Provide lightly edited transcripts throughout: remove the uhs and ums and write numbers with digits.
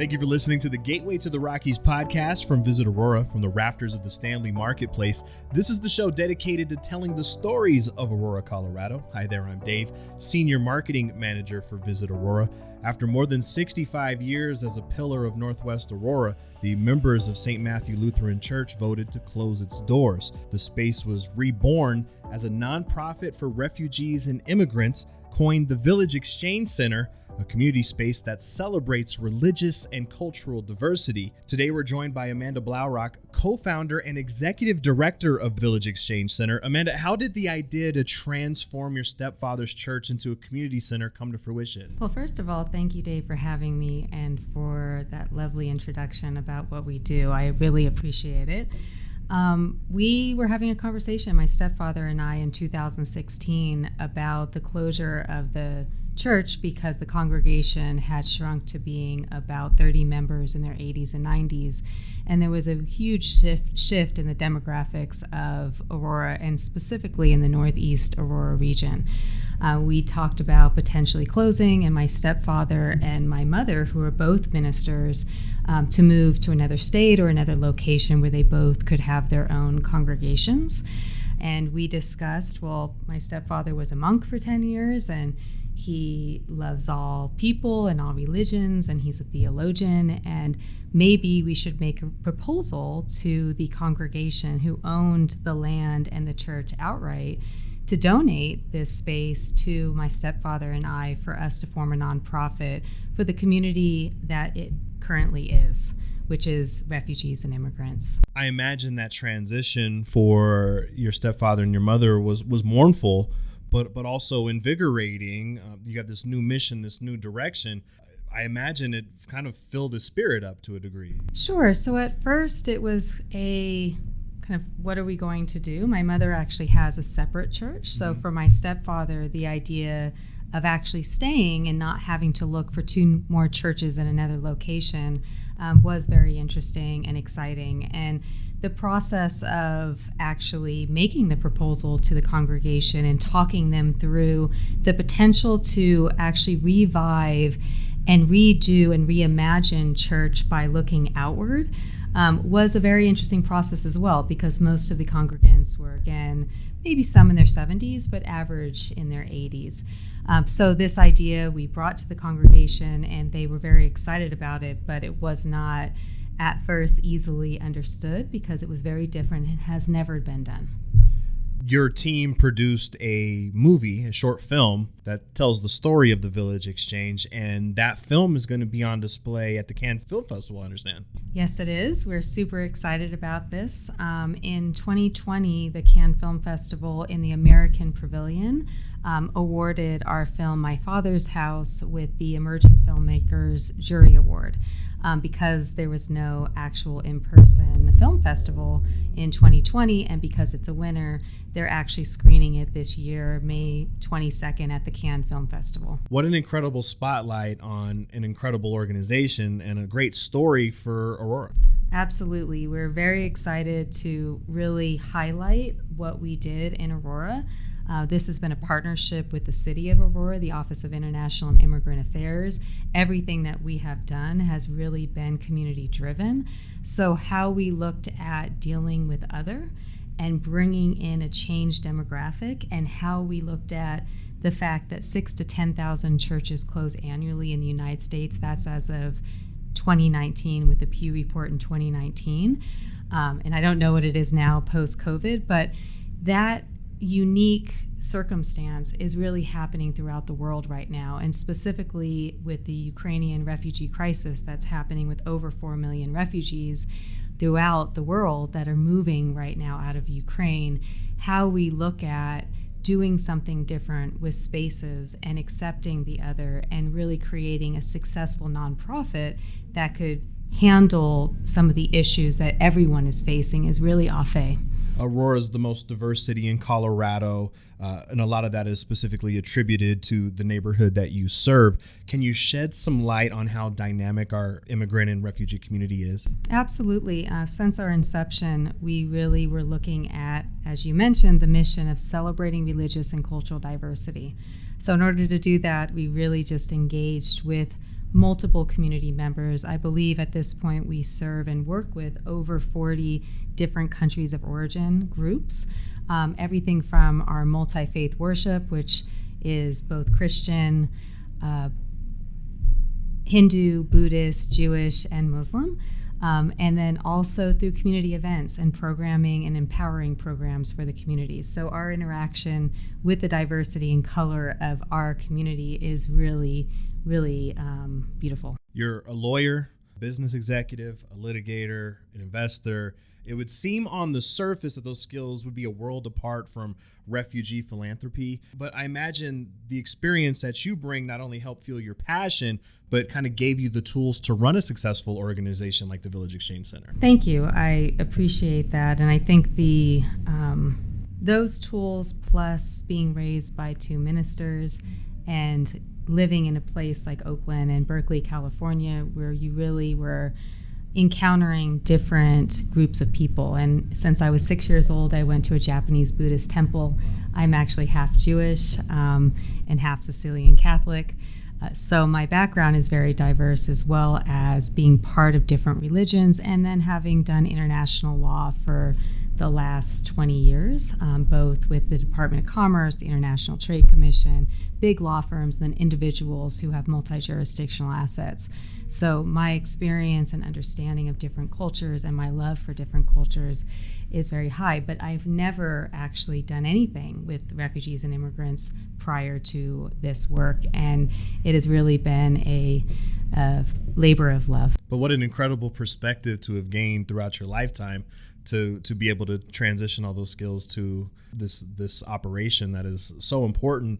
Thank you for listening to the Gateway to the Rockies podcast from Visit Aurora from the rafters of the Stanley Marketplace. This is the show dedicated to telling the stories of Aurora, Colorado. Hi there, I'm Dave, Senior Marketing Manager for Visit Aurora. After more than 65 years as a pillar of Northwest Aurora, the members of St. Matthew Lutheran Church voted to close its doors. The space was reborn as a nonprofit for refugees and immigrants, coined the Village Exchange Center, a community space that celebrates religious and cultural diversity. Today, we're joined by Amanda Blaurock, co-founder and executive director of Village Exchange Center. Amanda, how did the idea to transform your stepfather's church into a community center come to fruition? Well, first of all, thank you, Dave, for having me and for that lovely introduction about what we do. I really appreciate it. We were having a conversation, my stepfather and I, in 2016 about the closure of the church because the congregation had shrunk to being about 30 members in their 80s and 90s. And there was a huge shift in the demographics of Aurora, and specifically in the Northeast Aurora region. We talked about potentially closing, and my stepfather and my mother, who are both ministers, to move to another state or another location where they both could have their own congregations. And we discussed, well, my stepfather was a monk for 10 years, and he loves all people and all religions, and he's a theologian, and maybe we should make a proposal to the congregation who owned the land and the church outright to donate this space to my stepfather and I for us to form a nonprofit for the community that it currently is, which is refugees and immigrants. I imagine that transition for your stepfather and your mother was mournful, but also invigorating. You have this new mission, this new direction. I imagine it kind of filled his spirit up to a degree. Sure. So at first it was a kind of, what are we going to do? My mother actually has a separate church. So for my stepfather, the idea of actually staying and not having to look for two more churches in another location was very interesting and exciting. And the process of actually making the proposal to the congregation and talking them through the potential to actually revive and redo and reimagine church by looking outward was a very interesting process as well, because most of the congregants were, again, maybe some in their 70s, but average in their 80s. So this idea we brought to the congregation, and they were very excited about it, but it was not at first easily understood because it was very different and has never been done. Your team produced a movie, a short film, that tells the story of the Village Exchange, and that film is going to be on display at the Cannes Film Festival, I understand. Yes, it is. We're super excited about this. In 2020, the Cannes Film Festival in the American Pavilion awarded our film My Father's House with the Emerging Filmmakers Jury Award. Because there was no actual in-person film festival in 2020, and because it's a winner, they're actually screening it this year, May 22nd, at the Cannes Film Festival. What an incredible spotlight on an incredible organization and a great story for Aurora. Absolutely. We're very excited to really highlight what we did in Aurora. This has been a partnership with the City of Aurora, the Office of International and Immigrant Affairs. Everything that we have done has really been community driven. So how we looked at dealing with other and bringing in a changed demographic, and how we looked at the fact that 6,000 to 10,000 churches close annually in the United States. That's as of 2019 with the Pew Report in 2019. And I don't know what it is now post-COVID, but that unique circumstance is really happening throughout the world right now, and specifically with the Ukrainian refugee crisis that's happening with over 4 million refugees throughout the world that are moving right now out of Ukraine. How we look at doing something different with spaces and accepting the other, and really creating a successful nonprofit that could handle some of the issues that everyone is facing is really a fait. Aurora is the most diverse city in Colorado, and a lot of that is specifically attributed to the neighborhood that you serve. Can you shed some light on how dynamic our immigrant and refugee community is? Absolutely. Since our inception, we really were looking at, as you mentioned, the mission of celebrating religious and cultural diversity. So in order to do that, we really just engaged with multiple community members. I believe at this point we serve and work with over 40 different countries of origin groups. Everything from our multi-faith worship, which is both Christian, Hindu, Buddhist, Jewish, and Muslim. And then also through community events and programming and empowering programs for the communities. So our interaction with the diversity and color of our community is really, really beautiful. You're a lawyer, business executive, a litigator, an investor. It would seem on the surface that those skills would be a world apart from refugee philanthropy. But I imagine the experience that you bring not only helped fuel your passion, but kind of gave you the tools to run a successful organization like the Village Exchange Center. Thank you. I appreciate that. And I think those tools, plus being raised by two ministers and living in a place like Oakland and Berkeley, California, where you really were encountering different groups of people. And since I was 6 years old, I went to a Japanese Buddhist temple. I'm actually half Jewish and half Sicilian Catholic. So my background is very diverse, as well as being part of different religions and then having done international law for the last 20 years, both with the Department of Commerce, the International Trade Commission, big law firms, and then individuals who have multi-jurisdictional assets. So my experience and understanding of different cultures and my love for different cultures is very high, but I've never actually done anything with refugees and immigrants prior to this work, and it has really been a labor of love. But what an incredible perspective to have gained throughout your lifetime to be able to transition all those skills to this operation that is so important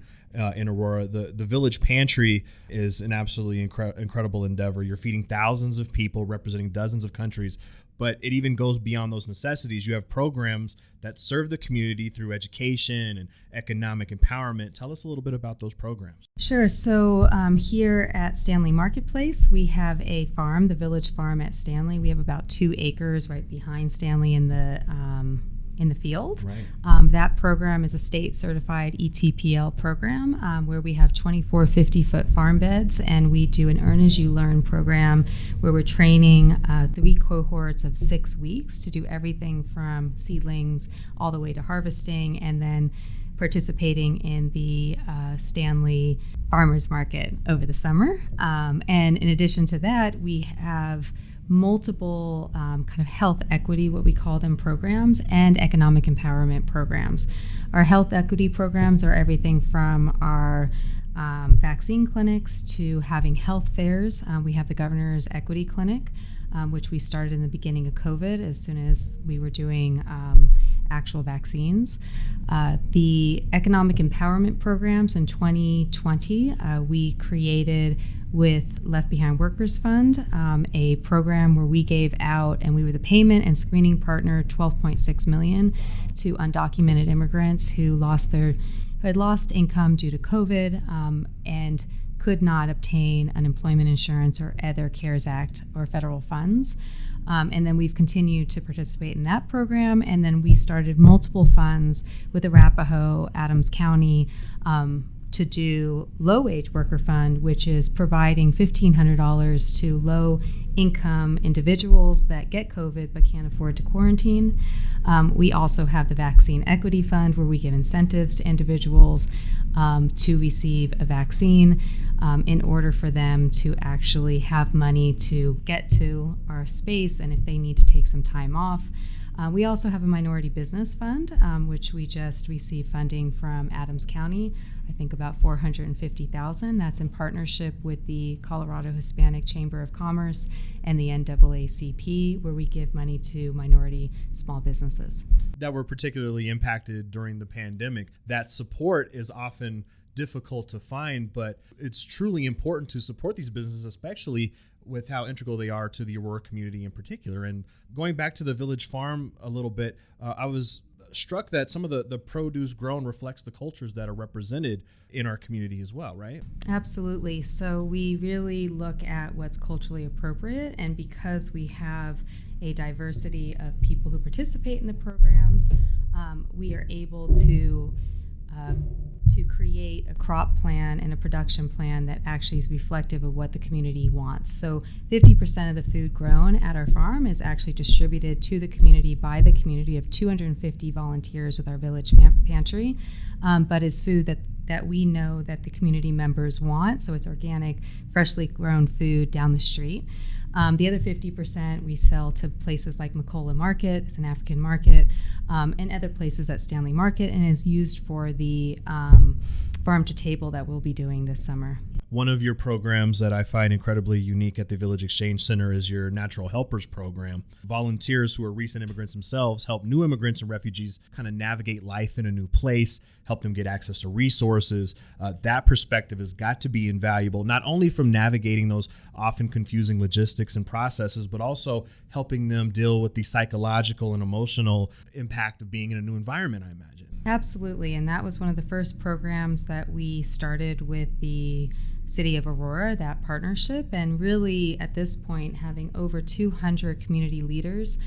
in Aurora. The Village Pantry is an absolutely incredible endeavor. You're feeding thousands of people representing dozens of countries, but it even goes beyond those necessities. You have programs that serve the community through education and economic empowerment. Tell us a little bit about those programs. Sure. So here at Stanley Marketplace, we have a farm, the Village Farm at Stanley. We have about 2 acres right behind Stanley in the field. Right. That program is a state-certified ETPL program where we have 24 50-foot farm beds, and we do an Earn As You Learn program where we're training 3 cohorts of 6 weeks to do everything from seedlings all the way to harvesting, and then participating in the Stanley Farmers Market over the summer. And in addition to that, we have multiple kind of health equity, what we call them, programs, and economic empowerment programs. Our health equity programs are everything from our vaccine clinics to having health fairs. We have the Governor's Equity Clinic, which we started in the beginning of COVID as soon as we were doing actual vaccines. The economic empowerment programs in 2020, we created with Left Behind Workers Fund, a program where we gave out, and we were the payment and screening partner, $12.6 million to undocumented immigrants who had lost income due to COVID and could not obtain unemployment insurance or other CARES Act or federal funds. And then we've continued to participate in that program. And then we started multiple funds with Arapahoe, Adams County, to do low-wage worker fund, which is providing $1,500 to low-income individuals that get COVID but can't afford to quarantine. We also have the Vaccine Equity Fund, where we give incentives to individuals to receive a vaccine in order for them to actually have money to get to our space, and if they need to take some time off. We also have a minority business fund, which we just received funding from Adams County, I think about $450,000. That's in partnership with the Colorado Hispanic Chamber of Commerce and the NAACP, where we give money to minority small businesses that were particularly impacted during the pandemic. That support is often difficult to find, but it's truly important to support these businesses, especially with how integral they are to the Aurora community in particular. And going back to the Village Farm a little bit, I was struck that some of the produce grown reflects the cultures that are represented in our community as well, right? Absolutely. So we really look at what's culturally appropriate, and because we have a diversity of people who participate in the programs, we are able to to create a crop plan and a production plan that actually is reflective of what the community wants. So 50% of the food grown at our farm is actually distributed to the community by the community of 250 volunteers with our village pantry, but is food that we know that the community members want. So it's organic, freshly grown food down the street. The other 50% we sell to places like Macola Market, it's an African market, and other places at Stanley Market, and is used for the farm to table that we'll be doing this summer. One of your programs that I find incredibly unique at the Village Exchange Center is your Natural Helpers program. Volunteers who are recent immigrants themselves help new immigrants and refugees kind of navigate life in a new place, help them get access to resources. That perspective has got to be invaluable, not only from navigating those often confusing logistics and processes, but also helping them deal with the psychological and emotional impact of being in a new environment, I imagine. Absolutely, and that was one of the first programs that we started with the City of Aurora, that partnership, and really at this point having over 200 community leaders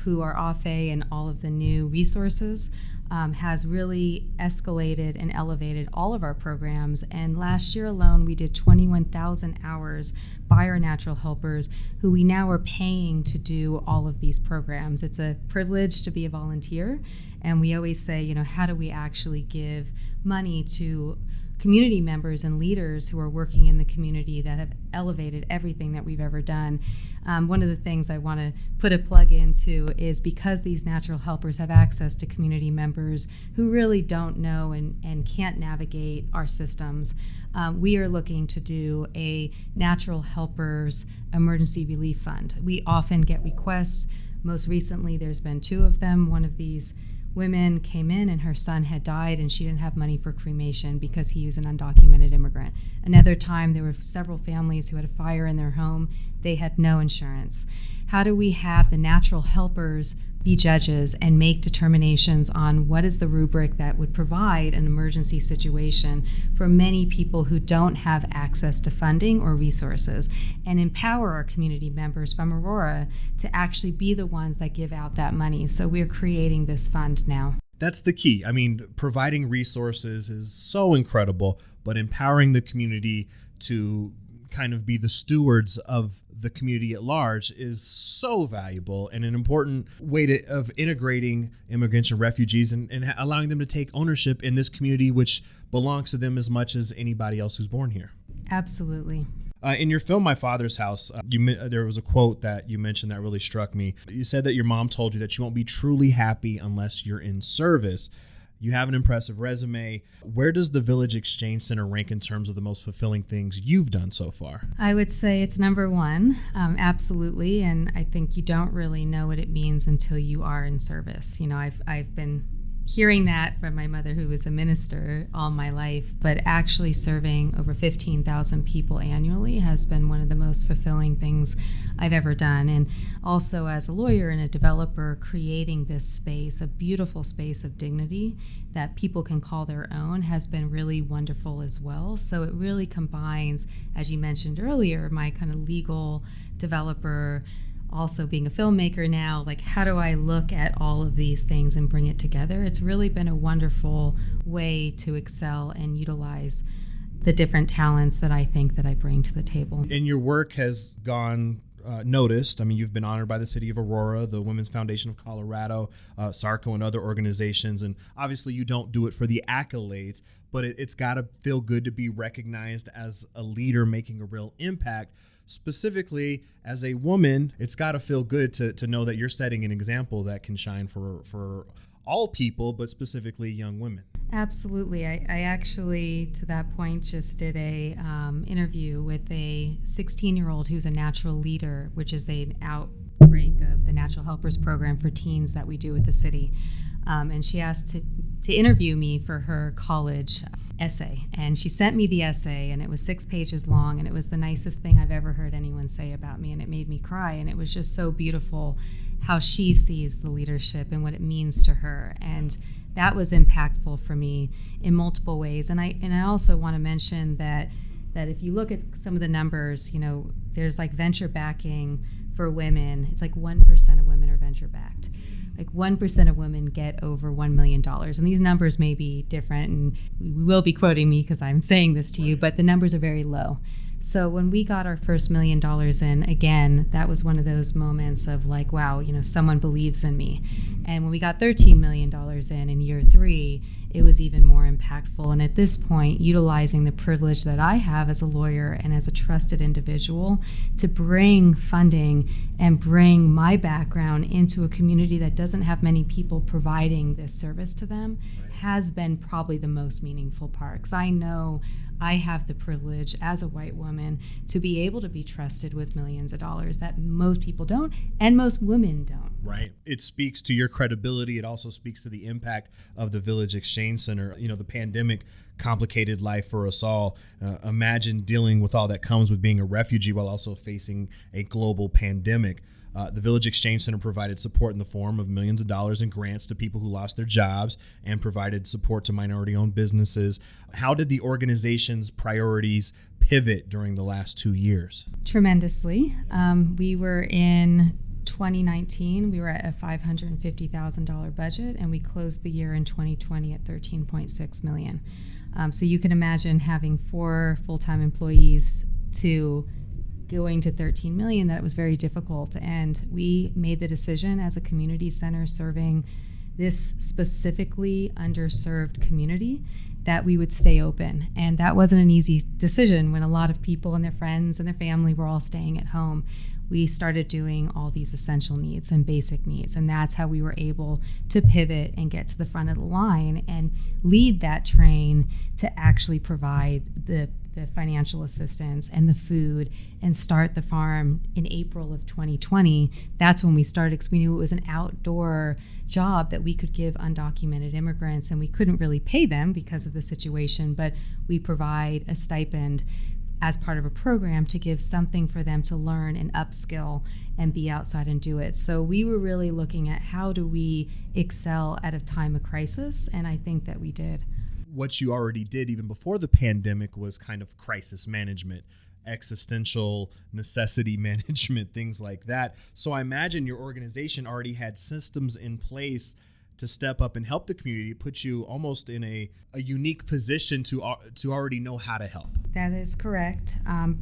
who are AFE and all of the new resources has really escalated and elevated all of our programs. And last year alone, we did 21,000 hours by our natural helpers who we now are paying to do all of these programs. It's a privilege to be a volunteer. And we always say, how do we actually give money to community members and leaders who are working in the community that have elevated everything that we've ever done. One of the things I want to put a plug into is because these natural helpers have access to community members who really don't know and can't navigate our systems, we are looking to do a natural helpers emergency relief fund. We often get requests. Most recently, there's been 2 of them. One of these women came in and her son had died and she didn't have money for cremation because he was an undocumented immigrant. Another time there were several families who had a fire in their home. They had no insurance. How do we have the natural helpers be judges and make determinations on what is the rubric that would provide an emergency situation for many people who don't have access to funding or resources, and empower our community members from Aurora to actually be the ones that give out that money. So we're creating this fund now. That's the key. I mean, providing resources is so incredible, but empowering the community to kind of be the stewards of the community at large is so valuable and an important way of integrating immigrants and refugees and allowing them to take ownership in this community, which belongs to them as much as anybody else who's born here. Absolutely. In your film, My Father's House, there was a quote that you mentioned that really struck me. You said that your mom told you that you won't be truly happy unless you're in service. You have an impressive resume. Where does the Village Exchange Center rank in terms of the most fulfilling things you've done so far? I would say it's number 1, absolutely. And I think you don't really know what it means until you are in service. I've been hearing that from my mother, who was a minister all my life, but actually serving over 15,000 people annually has been one of the most fulfilling things I've ever done. And also as a lawyer and a developer, creating this space, a beautiful space of dignity that people can call their own, has been really wonderful as well. So it really combines, as you mentioned earlier, my kind of legal developer, also being a filmmaker now, like how do I look at all of these things and bring it together? It's really been a wonderful way to excel and utilize the different talents that I think that I bring to the table. And your work has gone noticed. I mean, you've been honored by the City of Aurora, the Women's Foundation of Colorado, SARCO, and other organizations. And obviously you don't do it for the accolades, but it's got to feel good to be recognized as a leader making a real impact. Specifically, as a woman, it's got to feel good to know that you're setting an example that can shine for all people, but specifically young women. Absolutely. I actually, to that point, just did a interview with a 16-year-old who's a natural leader, which is an outbreak of the Natural Helpers program for teens that we do with the city. And she asked to interview me for her college essay. And she sent me the essay, and it was 6 pages long, and it was the nicest thing I've ever heard anyone say about me, and it made me cry. And it was just so beautiful how she sees the leadership and what it means to her. And that was impactful for me in multiple ways. And I also want to mention that that if you look at some of the numbers, there's like venture backing for women. It's like 1% of women are venture backed. Like 1% of women get over $1 million. And these numbers may be different, and you will be quoting me because I'm saying this to you, but the numbers are very low. So when we got our first $1 million in, again, that was one of those moments of like, wow, someone believes in me. And when we got $13 million in year 3, it was even more impactful. And at this point, utilizing the privilege that I have as a lawyer and as a trusted individual to bring funding and bring my background into a community that doesn't have many people providing this service to them has been probably the most meaningful part. Because I know I have the privilege as a white woman to be able to be trusted with millions of dollars that most people don't, and most women don't. Right. It speaks to your credibility. It also speaks to the impact of the Village Exchange Center. The pandemic complicated life for us all. Imagine dealing with all that comes with being a refugee while also facing a global pandemic. The Village Exchange Center provided support in the form of millions of dollars in grants to people who lost their jobs and provided support to minority-owned businesses. How did the organization's priorities pivot during the last 2 years? Tremendously. We were in 2019, we were at a $550,000 budget, and we closed the year in 2020 at $13.6 million. So you can imagine having 4 full-time employees to going to 13 million, that it was very difficult. And we made the decision as a community center serving this specifically underserved community that we would stay open. And that wasn't an easy decision when a lot of people and their friends and their family were all staying at home. We started doing all these essential needs and basic needs. And that's how we were able to pivot and get to the front of the line and lead that train to actually provide the financial assistance and the food and start the farm in April of 2020. That's when we started, because we knew it was an outdoor job that we could give undocumented immigrants, and we couldn't really pay them because of the situation, but we provide a stipend as part of a program to give something for them to learn and upskill and be outside and do it. So we were really looking at how do we excel at a time of crisis, and I think that we did. What you already did even before the pandemic was kind of crisis management, existential necessity management, things like that. So I imagine your organization already had systems in place to step up and help the community, put you almost in a unique position to already know how to help. That is correct,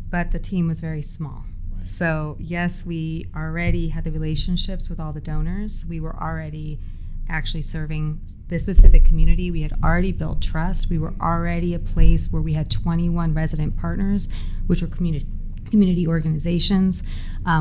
but the team was very small. Right. So yes, we already had the relationships with all the donors. We were already actually serving this specific community. We had already built trust. We were already a place where we had 21 resident partners, which were community organizations.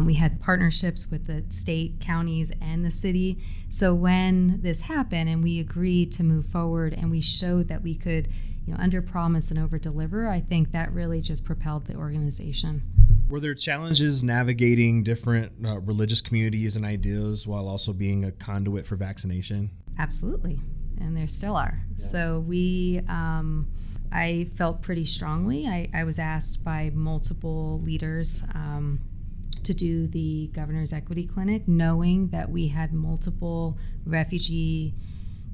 We had partnerships with the state, counties, and the city. So when this happened and we agreed to move forward and we showed that we could under promise and over deliver, I think that really just propelled the organization. Were there challenges navigating different religious communities and ideas while also being a conduit for vaccination? Absolutely, and there still are. Yeah. So I felt pretty strongly. I was asked by multiple leaders to do the Governor's Equity Clinic, knowing that we had multiple refugee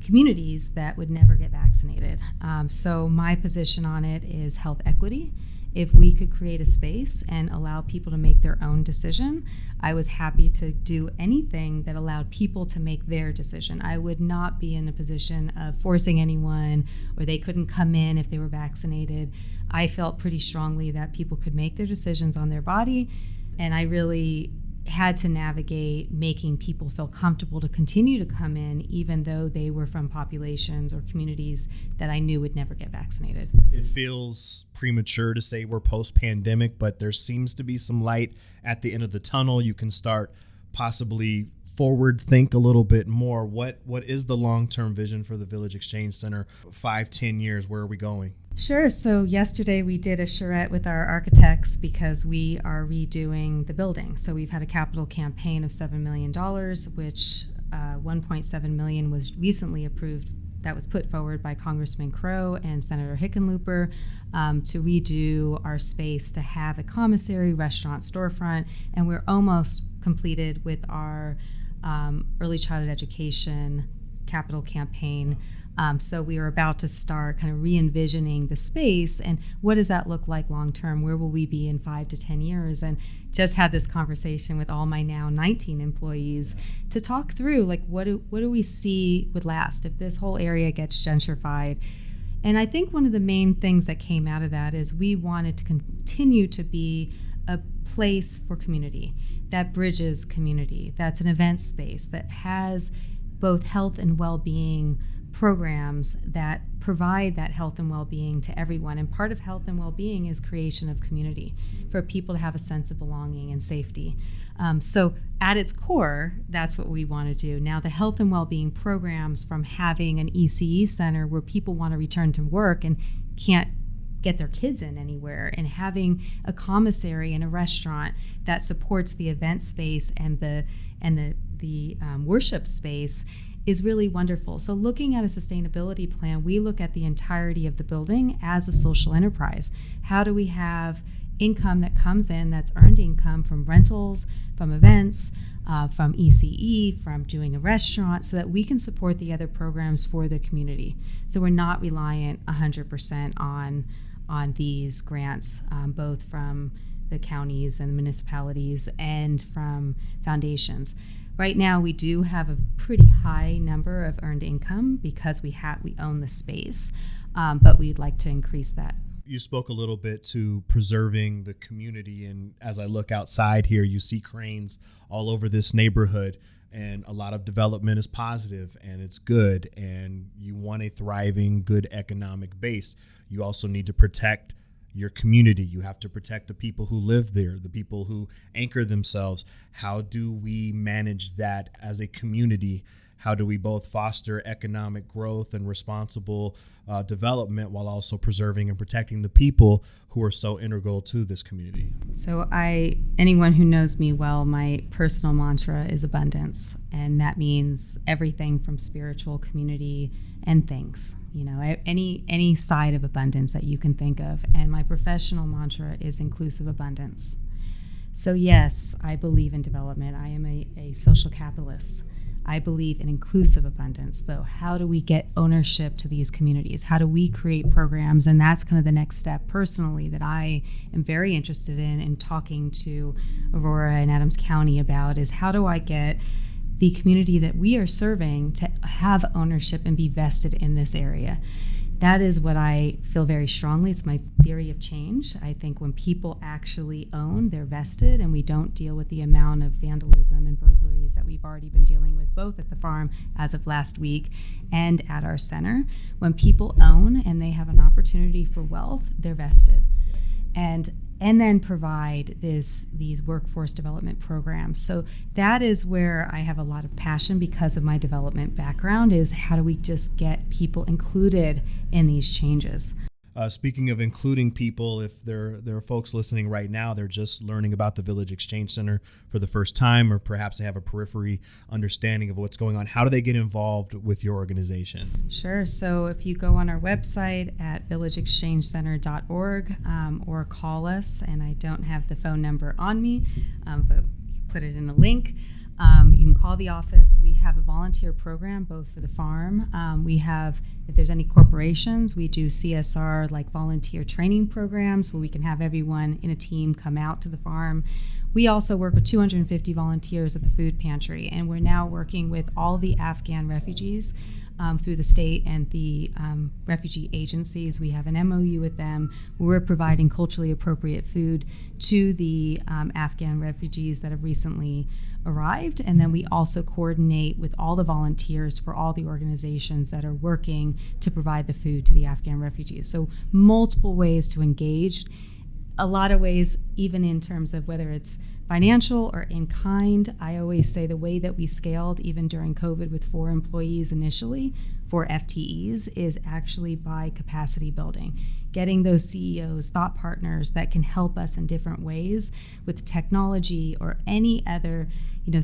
communities that would never get vaccinated. So my position on it is health equity. If we could create a space and allow people to make their own decision, I was happy to do anything that allowed people to make their decision. I would not be in a position of forcing anyone, or they couldn't come in if they were vaccinated. I felt pretty strongly that people could make their decisions on their body, and I really had to navigate making people feel comfortable to continue to come in even though they were from populations or communities that I knew would never get vaccinated. It feels premature to say we're post-pandemic, but there seems to be some light at the end of the tunnel. You can start possibly forward think a little bit more. What is the long-term vision for the Village Exchange Center? 5-10 years, where are we going? Sure. So yesterday we did a charrette with our architects because we are redoing the building. So we've had a capital campaign of $7 million, which $1.7 million was recently approved. That was put forward by Congressman Crow and Senator Hickenlooper to redo our space to have a commissary, restaurant, storefront, and we're almost completed with our early childhood education capital campaign. So we are about to start kind of re-envisioning the space and what does that look like long term? Where will we be in 5 to 10 years? And just had this conversation with all my now 19 employees to talk through like what do we see would last if this whole area gets gentrified. And I think one of the main things that came out of that is we wanted to continue to be a place for community that bridges community, that's an event space that has both health and well-being programs that provide that health and well-being to everyone. And part of health and well-being is creation of community for people to have a sense of belonging and safety. So at its core, that's what we want to do. Now, the health and well-being programs, from having an ECE center where people want to return to work and can't get their kids in anywhere, and having a commissary and a restaurant that supports the event space and the worship space, is really wonderful. So looking at a sustainability plan, we look at the entirety of the building as a social enterprise. How do we have income that comes in, that's earned income from rentals, from events, from ECE, from doing a restaurant, so that we can support the other programs for the community. So we're not reliant 100% on these grants, both from the counties and the municipalities and from foundations. Right now, we do have a pretty high number of earned income because we own the space, but we'd like to increase that. You spoke a little bit to preserving the community, and as I look outside here, you see cranes all over this neighborhood, and a lot of development is positive and it's good, and you want a thriving, good economic base. You also need to protect your community. You have to protect the people who live there, the people who anchor themselves. How do we manage that as a community? How do we both foster economic growth and responsible development while also preserving and protecting the people who are so integral to this community? So anyone who knows me well, my personal mantra is abundance. And that means everything from spiritual, community, and things. Any side of abundance that you can think of. And my professional mantra is inclusive abundance. So yes, I believe in development. I am a social capitalist. I believe in inclusive abundance, though. How do we get ownership to these communities? How do we create programs? And that's kind of the next step personally that I am very interested in talking to Aurora and Adams County about, is how do I get the community that we are serving to have ownership and be vested in this area. That is what I feel very strongly. It's my theory of change. I think when people actually own, they're vested, and we don't deal with the amount of vandalism and burglaries that we've already been dealing with both at the farm as of last week and at our center. When people own and they have an opportunity for wealth, they're vested. And then provide these workforce development programs. So that is where I have a lot of passion because of my development background, is how do we just get people included in these changes. Speaking of including people, if there are folks listening right now, they're just learning about the Village Exchange Center for the first time, or perhaps they have a periphery understanding of what's going on. How do they get involved with your organization? Sure. So if you go on our website at villageexchangecenter.org or call us, and I don't have the phone number on me, but put it in a link. You can call the office. We have a volunteer program both for the farm. We have, if there's any corporations, we do CSR, like volunteer training programs where we can have everyone in a team come out to the farm. We also work with 250 volunteers at the food pantry, and we're now working with all the Afghan refugees through the state and the refugee agencies. We have an MOU with them. We're providing culturally appropriate food to the Afghan refugees that have recently arrived, and then we also coordinate with all the volunteers for all the organizations that are working to provide the food to the Afghan refugees. So multiple ways to engage. A lot of ways, even in terms of whether it's financial or in kind. I always say the way that we scaled, even during COVID with 4 employees initially, 4 FTEs, is actually by capacity building. Getting those CEOs, thought partners that can help us in different ways with technology or any other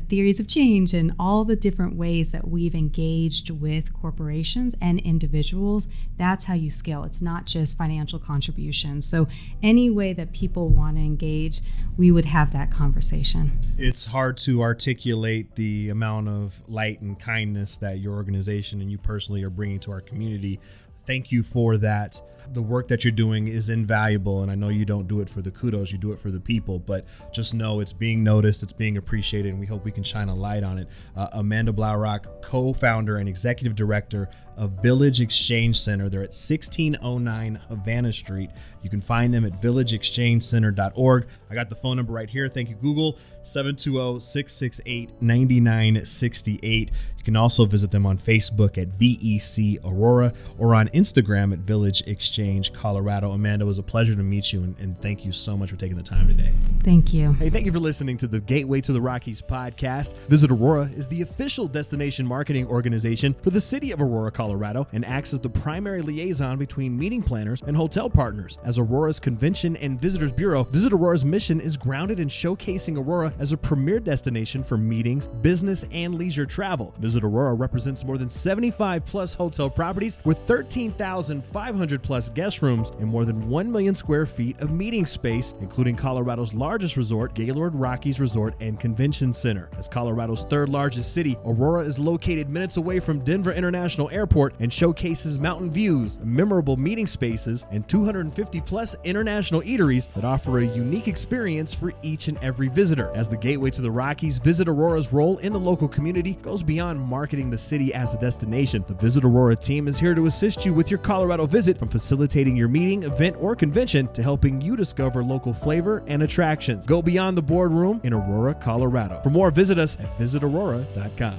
theories of change, and all the different ways that we've engaged with corporations and individuals. That's how you scale. It's not just financial contributions. So any way that people want to engage, we would have that conversation. It's hard to articulate the amount of light and kindness that your organization and you personally are bringing to our community. Thank you for that. The work that you're doing is invaluable, and I know you don't do it for the kudos, you do it for the people, but just know it's being noticed, it's being appreciated, and we hope we can shine a light on it. Amanda Blaurock, co-founder and executive director of Village Exchange Center. They're at 1609 Havana Street. You can find them at villageexchangecenter.org. I got the phone number right here. Thank you, Google, 720-668-9968. You can also visit them on Facebook at VEC Aurora or on Instagram at Village Exchange Colorado. Amanda, it was a pleasure to meet you, and thank you so much for taking the time today. Thank you. Hey, thank you for listening to the Gateway to the Rockies podcast. Visit Aurora is the official destination marketing organization for the city of Aurora, Colorado, and acts as the primary liaison between meeting planners and hotel partners. As Aurora's Convention and Visitors Bureau, Visit Aurora's mission is grounded in showcasing Aurora as a premier destination for meetings, business, and leisure travel. Visit Aurora represents more than 75 plus hotel properties with 13,500 plus guest rooms and more than 1 million square feet of meeting space, including Colorado's largest resort, Gaylord Rockies Resort and Convention Center. As Colorado's third largest city, Aurora is located minutes away from Denver International Airport and showcases mountain views, memorable meeting spaces, and 250 plus international eateries that offer a unique experience for each and every visitor. As the gateway to the Rockies, Visit Aurora's role in the local community goes beyond marketing the city as a destination. The Visit Aurora team is here to assist you with your Colorado visit, from facilitating your meeting, event, or convention to helping you discover local flavor and attractions. Go beyond the boardroom in Aurora, Colorado. For more, visit us at visitaurora.com.